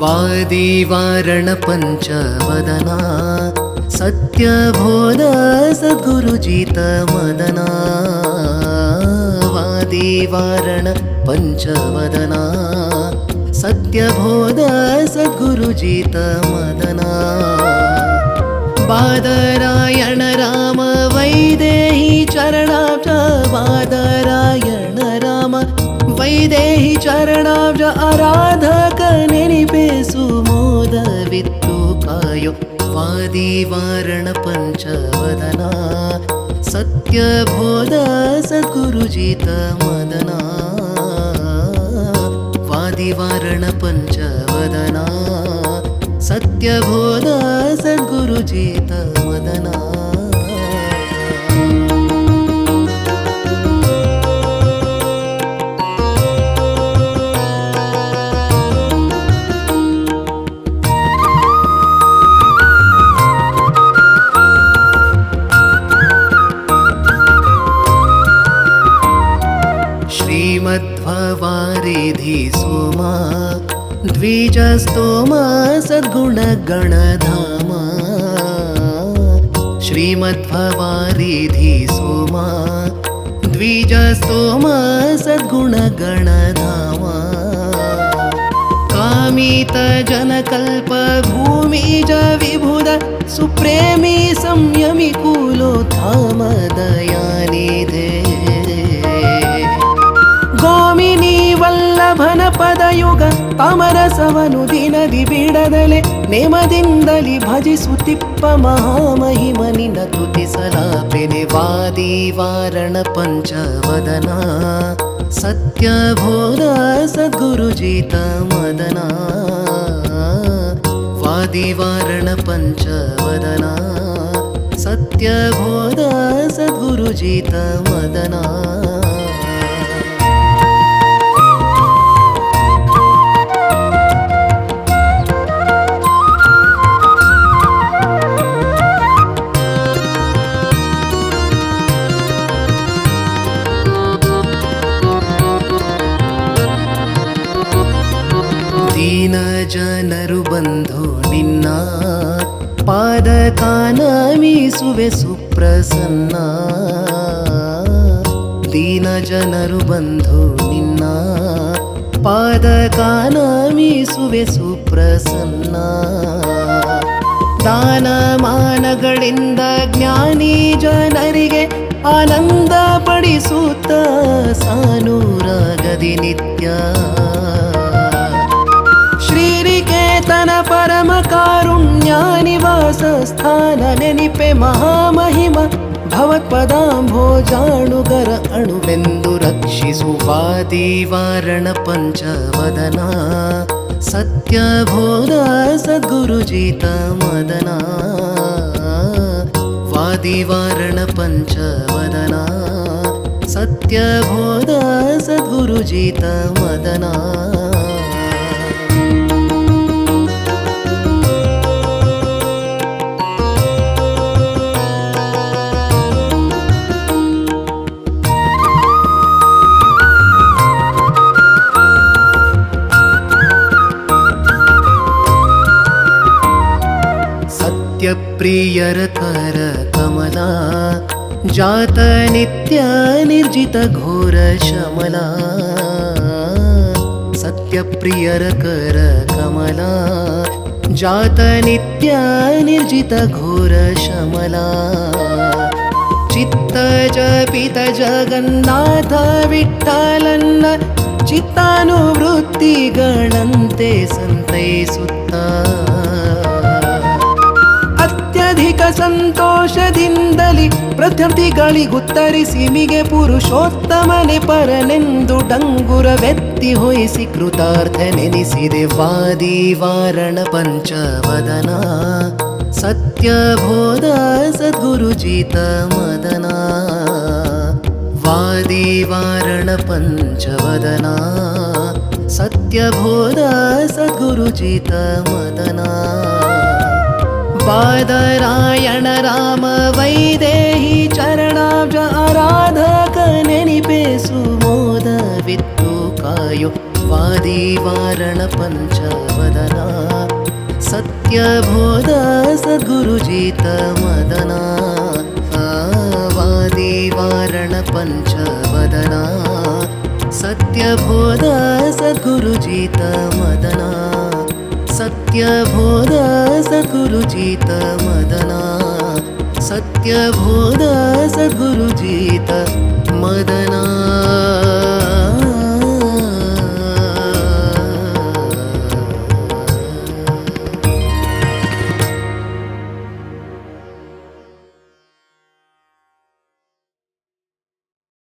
वादीवारण पंचवदना सत्यबोध सद्गुरुजित मदना। वादीवारण पंचवदना सत्यबोध सद्गुरुजित मदना। बादरायण राम वैदेही चरणाब्ज बादरायण राम वैदेही चरणाब्ज आराधक नेनिपे सुमोदवित्तु कायो। वादीवारण पंचवदना सत्यबोध सद्गुरुजित मदना। वादीवारण पंचवदना सत्यबोध सद्गुरुजित मदना। श्रीमध्ववारिधि सोमा द्विजस्तोमा सद्गुणगणधामा। श्रीमध्ववारिधि सोमा द्विजस्तोमा सद्गुणगणधामा। कामित जनकल्प भूमिज विबुध सुप्रेमी संयमी कुलोत्थाम दयानिधे। ಗೋಮಿನಿ ವಲ್ಲಭನ ಪದಯುಗ ತಾಮರಸವನು ದಿನದಿ ಬಿಡದಲೆ ನೇಮದಿಂದಲಿ ಭಜಿಸುತ್ತಿಪ್ಪ ಮಹಾಮಹಿಮ ನಿನ್ನ ತುತಿಸಲಾಪೆನೆ। ವಾದೀವಾರಣ ಪಂಚವದನ ಸತ್ಯಬೋಧ ಸದ್ಗುರುಜಿತ ಮದನ। ವಾದೀವಾರಣ ಪಂಚವದನ ಸತ್ಯಬೋಧ ಸದ್ಗುರುಜಿತ ಮದನ। ದೀನ ಜನರು ಬಂಧು ನಿನ್ನ ಪಾದಕಾನಮಿಸುವೆ ಸುಪ್ರಸನ್ನ। ದೀನ ಜನರು ಬಂಧು ನಿನ್ನ ಪಾದಕಾನಮಿಸುವೆ ಸುಪ್ರಸನ್ನ। ದಾನಮಾನಗಳಿಂದ ಜ್ಞಾನಿ ಜನರಿಗೆ ಆನಂದ ಪಡಿಸುತ್ತ ಸಾನುರಾಗದಿ ನಿತ್ಯ। ಶ್ರೀನಿಕೇತನ ಪರಮ ಕಾರುಣ್ಯ ನಿವಾಸ ಸ್ಥಾನ ನೆನಿಪೆ ಮಹಾಮಹಿಮ ಭವತ್ಪದಾಂಭೋಜಾಣುಗರ ಅಣುವೆಂದು ರಕ್ಷಿಸು। ವಾದೀವಾರಣ ಪಂಚವದನ ಸತ್ಯಬೋಧ ಸದ್ಗುರುಜಿತ ಮದನ। ವಾದೀವಾರಣ ಪಂಚವದನ ಸತ್ಯಬೋಧ ಸದ್ಗುರುಜಿತ ಮದನ। प्रियर कर कमला जात नित्य निर्जित घोर शमला। सत्य प्रियर कर कमला जात नित्य निर्जित घोर शमला। चित्त जपित जगन्नाथ विठ्ठलन्न चित्तानुवृत्तिಗಳಂತೆ ಸಂತೈಸುತ್ತಾ ಅತ್ಯಧಿಕ ಸಂತೋಷದಿಂದಲಿ ಪ್ರತ್ಯರ್ಥಿಗಳಿಗುತ್ತರಿಸಿ ಮಿಗೆ ಪುರುಷೋತ್ತಮನೆ ಪರನೆಂದು ಡಂಗುರವೆತ್ತಿ ಹೊಯಿಸಿ ಕೃತಾರ್ಥ ನೆನೆಸಿದೆ। ವಾದೀವಾರಣ ಪಂಚವದನ ಸತ್ಯಬೋಧ सद्गुरुजीत मदना वादीवारण पञ्चवदना सत्यबोध सद्गुरुजीत मदना बादरायण राम वैदेही चरणाब्ज आराधक नेनिपे सुमोदवित्तु कायो वादीवारण पञ्चवदना सत्यबोध सद्गुरुजीत मदना वादीवारण पञ्चवदना सत्यबोध सद्गुरुजीत मदना सत्यबोध सद्गुरुजीत मदना सत्यबोध सद्गुरुजीत मदना।